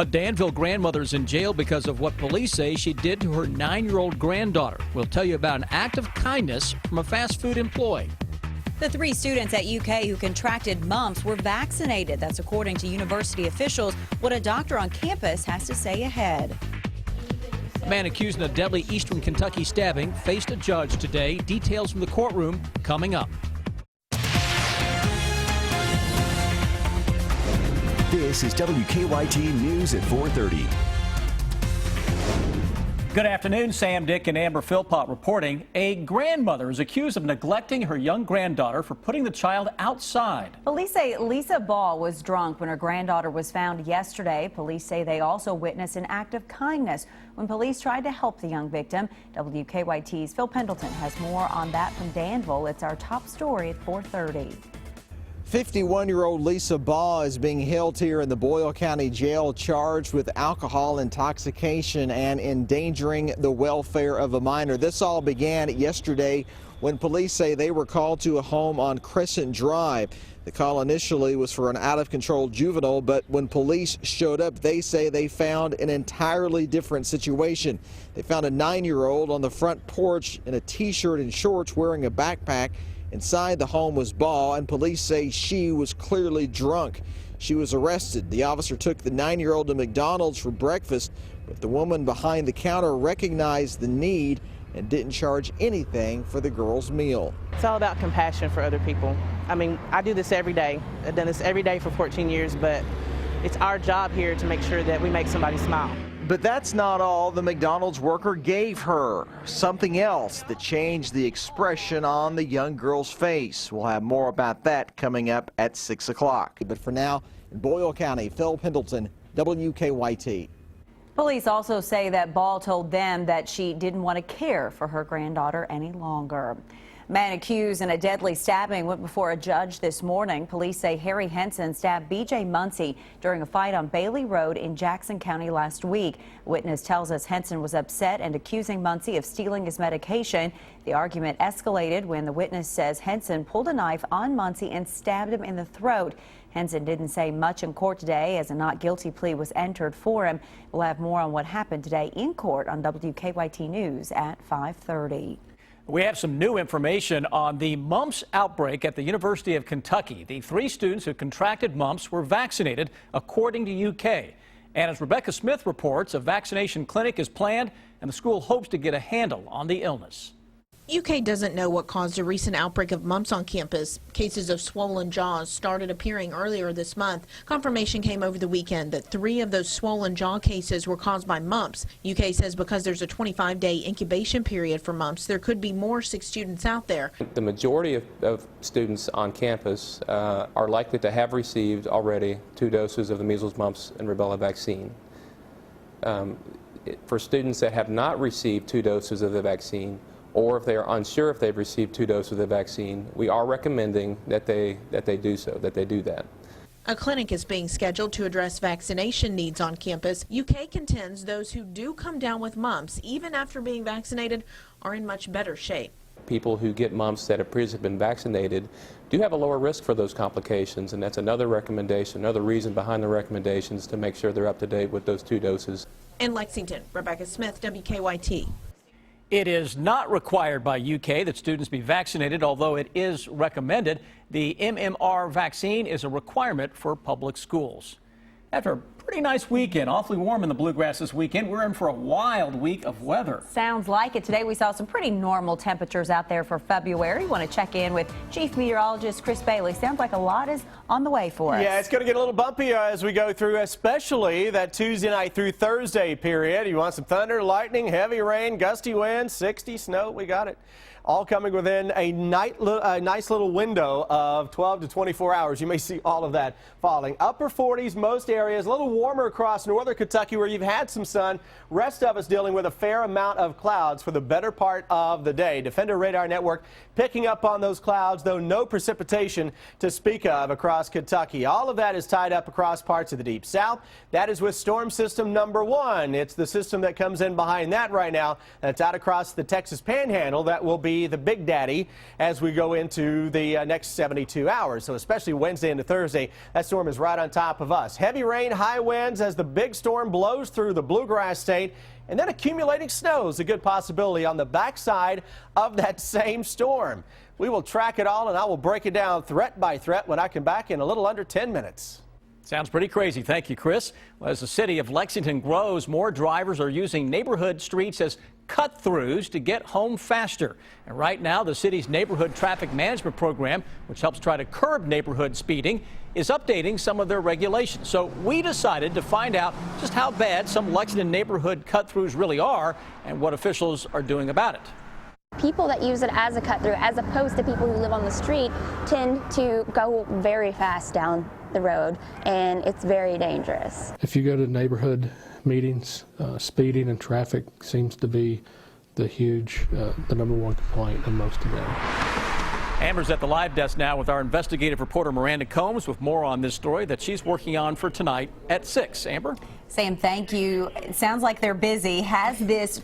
A Danville grandmother's in jail because of what police say she did to her 9-year-old granddaughter. We'll tell you about an act of kindness from a fast food employee. The 3 students at UK who contracted mumps were vaccinated. That's according to university officials. What a doctor on campus has to say ahead. A man accused in a deadly Eastern Kentucky stabbing faced a judge today. Details from the courtroom coming up. This is WKYT News at 4:30. Good afternoon. Sam, Dick, and Amber Philpott reporting. A grandmother is accused of neglecting her young granddaughter for putting the child outside. Police say Lisa Ball was drunk when her granddaughter was found yesterday. Police say they also witnessed an act of kindness when police tried to help the young victim. WKYT's Phil Pendleton has more on that from Danville. It's our top story at 4:30. 51-year-old Lisa Ball is being held here in the Boyle County Jail, charged with alcohol intoxication and endangering the welfare of a minor. This all began yesterday when police say they were called to a home on Crescent Drive. The call initially was for an out-of-control juvenile, but when police showed up, they say they found an entirely different situation. They found a 9-year-old on the front porch in a T-shirt and shorts wearing a backpack. Inside the home was Ball, and police say she was clearly drunk. She was arrested. The officer took the 9-year-old to McDonald's for breakfast, but the woman behind the counter recognized the need and didn't charge anything for the girl's meal. It's all about compassion for other people. I mean, I do this every day. I've done this every day for 14 years, but it's our job here to make sure that we make somebody smile. But that's not all the McDonald's worker gave her. Something else that changed the expression on the young girl's face. We'll have more about that coming up at 6 o'clock. But for now, in Boyle County, Phil Pendleton, WKYT. Police also say that Ball told them that she didn't want to care for her granddaughter any longer. Man accused in a deadly stabbing went before a judge this morning. Police say Harry Henson stabbed B.J. Muncie during a fight on Bailey Road in Jackson County last week. A witness tells us Henson was upset and accusing Muncie of stealing his medication. The argument escalated when the witness says Henson pulled a knife on Muncie and stabbed him in the throat. Henson didn't say much in court today as a not guilty plea was entered for him. We'll have more on what happened today in court on WKYT News at 5:30. We have some new information on the mumps outbreak at the University of Kentucky. The 3 students who contracted mumps were vaccinated, according to UK. And as Rebecca Smith reports, a vaccination clinic is planned, and the school hopes to get a handle on the illness. UK doesn't know what caused a recent outbreak of mumps on campus. Cases of swollen jaws started appearing earlier this month. Confirmation came over the weekend that 3 of those swollen jaw cases were caused by mumps. UK says because there's a 25-day incubation period for mumps, there could be more sick students out there. The majority of students on campus are likely to have received already 2 doses of the measles, mumps, and rubella vaccine. For students that have not received 2 doses of the vaccine, or if they are unsure if they've received 2 doses of the vaccine, we are recommending that they do that. A clinic is being scheduled to address vaccination needs on campus. UK contends those who do come down with mumps, even after being vaccinated, are in much better shape. People who get mumps that have previously been vaccinated do have a lower risk for those complications, and that's another recommendation, another reason behind the recommendations to make sure they're up to date with those 2 doses. In Lexington, Rebecca Smith, WKYT. It is not required by UK that students be vaccinated, although it is recommended. The MMR vaccine is a requirement for public schools. After a pretty nice weekend, awfully warm in the Bluegrass this weekend, we're in for a wild week of weather. Sounds like it. Today we saw some pretty normal temperatures out there for February. Want to check in with Chief Meteorologist Chris Bailey. Sounds like a lot is on the way for us. Yeah, it's going to get a little bumpy as we go through, especially that Tuesday night through Thursday period. You want some thunder, lightning, heavy rain, gusty winds, 60, snow, we got it. All coming within a nice little window of 12 to 24 hours. You may see all of that falling. Upper 40s, most areas, a little warmer across northern Kentucky where you've had some sun. Rest of us dealing with a fair amount of clouds for the better part of the day. Defender Radar Network picking up on those clouds, though no precipitation to speak of across Kentucky. All of that is tied up across parts of the Deep South. That is with storm system number 1. It's the system that comes in behind that right now. That's out across the Texas Panhandle. That will be the big daddy as we go into the next 72 hours. So especially Wednesday into Thursday, that storm is right on top of us. Heavy rain, high winds as the big storm blows through the Bluegrass State, and then accumulating snow is a good possibility on the backside of that same storm. We will track it all, and I will break it down threat by threat when I come back in a little under 10 minutes. Sounds pretty crazy. Thank you, Chris. Well, as the city of Lexington grows, more drivers are using neighborhood streets as cut-throughs to get home faster. And right now, the city's neighborhood traffic management program, which helps try to curb neighborhood speeding, is updating some of their regulations. So we decided to find out just how bad some Lexington neighborhood cut-throughs really are and what officials are doing about it. People that use it as a cut-through, as opposed to people who live on the street, tend to go very fast down the road, and it's very dangerous. If you go to neighborhood meetings, speeding and traffic seems to be the number one complaint in most of them. Amber's at the live desk now with our investigative reporter Miranda Combs with more on this story that she's working on for tonight at 6. Amber? Sam, thank you. It sounds like they're busy. Has this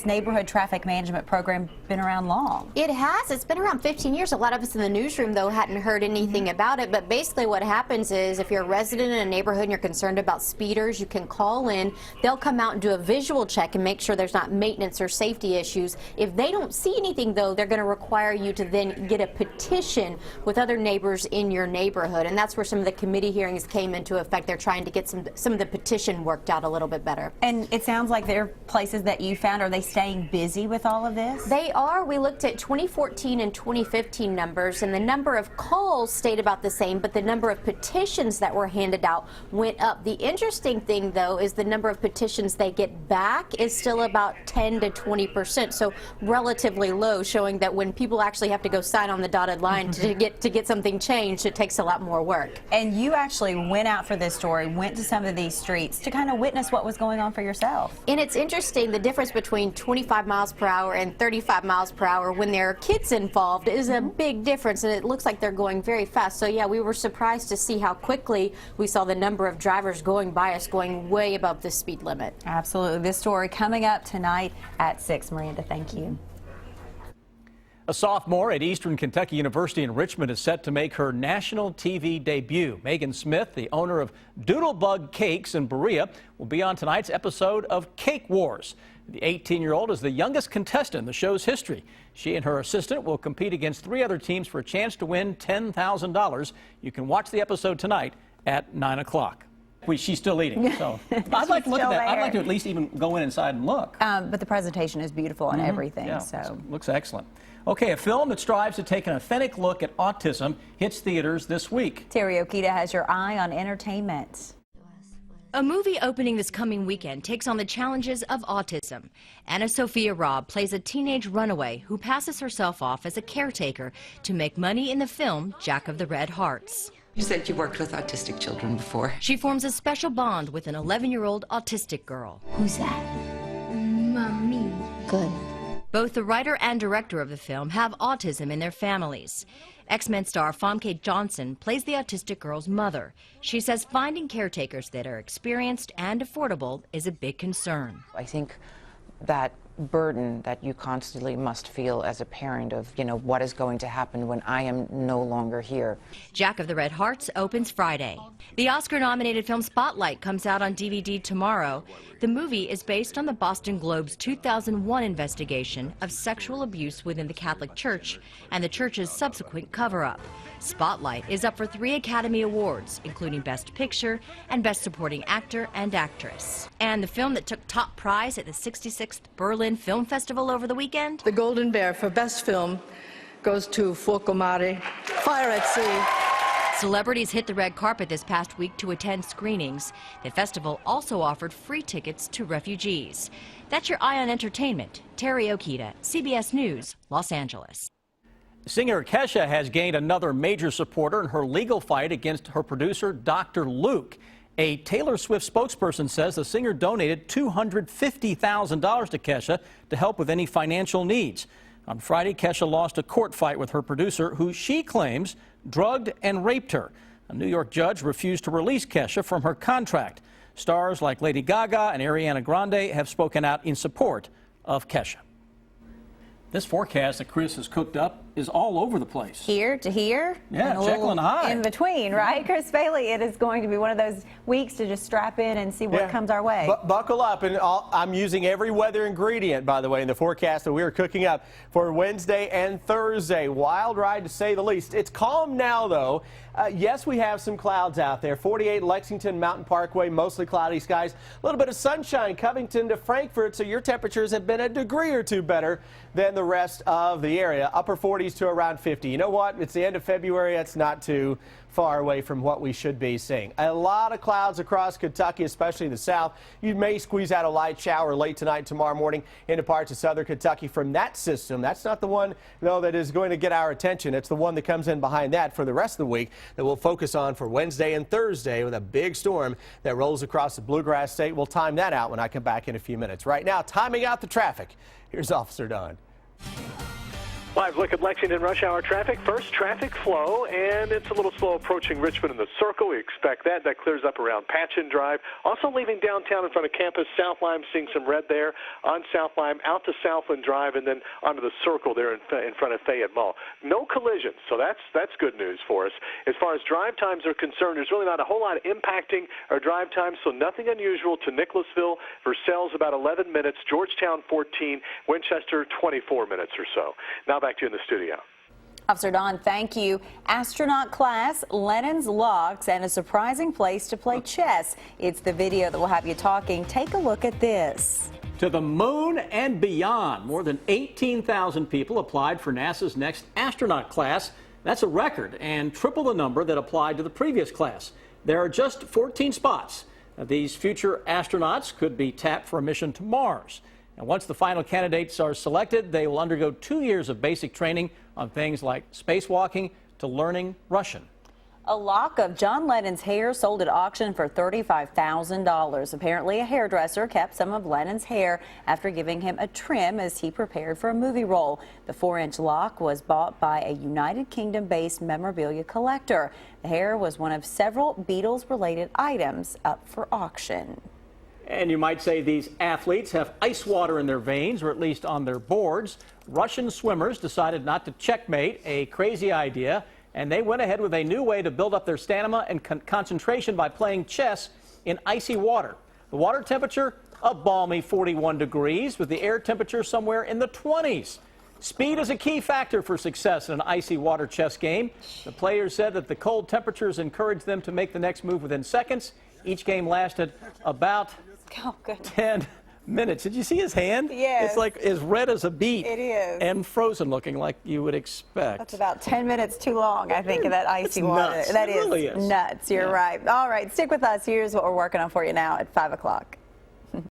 neighborhood traffic management program been around long? It has. It's been around 15 years. A lot of us in the newsroom, though, hadn't heard anything about it. But basically what happens is if you're a resident in a neighborhood and you're concerned about speeders, you can call in. They'll come out and do a visual check and make sure there's not maintenance or safety issues. If they don't see anything, though, they're going to require you to then get a petition with other neighbors in your neighborhood. And that's where some of the committee hearings came into effect. They're trying to get some of the petition worked out a little bit better. And it sounds like there are places that you found. Are they staying busy with all of this? They are. We looked at 2014 and 2015 numbers, and the number of calls stayed about the same, but the number of petitions that were handed out went up. The interesting thing, though, is the number of petitions they get back is still about 10 to 20%, so relatively low, showing that when people actually have to go sign on the dotted line to get something changed, it takes a lot more work. And you actually went out for this story, went to some of these streets to kind of witness what was going on for yourself. And it's interesting, the difference between 25 miles per hour and 35 miles per hour when there are kids involved is a big difference, and it looks like they're going very fast. So yeah, we were surprised to see how quickly we saw the number of drivers going by us going way above the speed limit. Absolutely. This story coming up tonight at 6. Miranda, thank you. A sophomore at Eastern Kentucky University in Richmond is set to make her national TV debut. Megan Smith, the owner of Doodlebug Cakes in Berea, will be on tonight's episode of Cake Wars. The 18-year-old is the youngest contestant in the show's history. She and her assistant will compete against 3 other teams for a chance to win $10,000. You can watch the episode tonight at 9 o'clock. She's still eating, so I'd like to look at that. I'd like to at least even go inside and look. But the presentation is beautiful and everything. Yeah, so looks excellent. Okay, a film that strives to take an authentic look at autism hits theaters this week. Terry Okita has your eye on entertainment. A movie opening this coming weekend takes on the challenges of autism. Anna Sophia Robb plays a teenage runaway who passes herself off as a caretaker to make money in the film Jack of the Red Hearts. You said you worked with autistic children before. She forms a special bond with an 11-year-old autistic girl. Who's that? Mommy. Good. Both the writer and director of the film have autism in their families. X-Men star Famke Johnson plays the autistic girl's mother. She says finding caretakers that are experienced and affordable is a big concern. I think that burden that you constantly must feel as a parent of, what is going to happen when I am no longer here. Jack of the Red Hearts opens Friday. The Oscar-nominated film Spotlight comes out on DVD tomorrow. The movie is based on the Boston Globe's 2001 investigation of sexual abuse within the Catholic Church and the church's subsequent cover-up. Spotlight is up for 3 Academy Awards, including Best Picture and Best Supporting Actor and Actress. And the film that took top prize at the 66th Berlin Film Festival over the weekend? The Golden Bear for Best Film goes to Fuoco Mare, Fire at Sea. Celebrities hit the red carpet this past week to attend screenings. The festival also offered free tickets to refugees. That's your Eye on Entertainment. Terry Okita, CBS News, Los Angeles. Singer Kesha has gained another major supporter in her legal fight against her producer, Dr. Luke. A Taylor Swift spokesperson says the singer donated $250,000 to Kesha to help with any financial needs. On Friday, Kesha lost a court fight with her producer, who she claims drugged and raped her. A New York judge refused to release Kesha from her contract. Stars like Lady Gaga and Ariana Grande have spoken out in support of Kesha. This forecast that Chris has cooked up is all over the place. Here to here. Yeah, and a Jekyll and little Hyde. in between, right? Chris Bailey, it is going to be one of those weeks to just strap in and see what comes our way. Buckle up, and I'm using every weather ingredient, by the way, in the forecast that we are cooking up for Wednesday and Thursday. Wild ride, to say the least. It's calm now, though. Yes, we have some clouds out there. 48 Lexington Mountain Parkway, mostly cloudy skies. A little bit of sunshine, Covington to Frankfort, so your temperatures have been a degree or two better than the rest of the area. Upper 40s to around 50. You know what? It's the end of February. It's not too far away from what we should be seeing. A lot of clouds across Kentucky, especially in the south. You may squeeze out a light shower late tonight, tomorrow morning into parts of southern Kentucky from that system. That's not the one, though, that is going to get our attention. It's the one that comes in behind that for the rest of the week that we'll focus on for Wednesday and Thursday with a big storm that rolls across the Bluegrass State. We'll time that out when I come back in a few minutes. Right now, timing out the traffic. Here's Officer Don. Live look at Lexington rush hour traffic. First, traffic flow, and it's a little slow approaching Richmond in the Circle. We expect that. That clears up around Patchen Drive. Also leaving downtown in front of campus. South Lime, seeing some red there on South Lime, out to Southland Drive, and then onto the Circle there in front of Fayette Mall. No collisions, so that's good news for us. As far as drive times are concerned, there's really not a whole lot impacting our drive times, so nothing unusual to Nicholasville. Versailles about 11 minutes, Georgetown 14, Winchester 24 minutes or so. Now back to you in the studio. Officer Don, thank you. Astronaut class, Lennon's Locks, and a surprising place to play chess. It's the video that will have you talking. Take a look at this. To the moon and beyond. More than 18,000 people applied for NASA's next astronaut class. That's a record and triple the number that applied to the previous class. There are just 14 spots. Now, these future astronauts could be tapped for a mission to Mars. And once the final candidates are selected, they will undergo 2 years of basic training on things like spacewalking to learning Russian. A lock of John Lennon's hair sold at auction for $35,000. Apparently, a hairdresser kept some of Lennon's hair after giving him a trim as he prepared for a movie role. The 4-inch lock was bought by a United Kingdom-based memorabilia collector. The hair was one of several Beatles-related items up for auction. And you might say these athletes have ice water in their veins, or at least on their boards. Russian swimmers decided not to checkmate a crazy idea, and they went ahead with a new way to build up their stamina and concentration by playing chess in icy water. The water temperature, a balmy 41 degrees, with the air temperature somewhere in the 20s. Speed is a key factor for success in an icy water chess game. The players said that the cold temperatures encouraged them to make the next move within seconds. Each game lasted about 10 minutes. Did you see his hand? Yes. It's like as red as a beet. It is. And frozen looking like you would expect. That's about 10 minutes too long, I think, of that icy water. Nuts. That It really is. Nuts. You're right. All right, stick with us. Here's what we're working on for you now at 5 o'clock.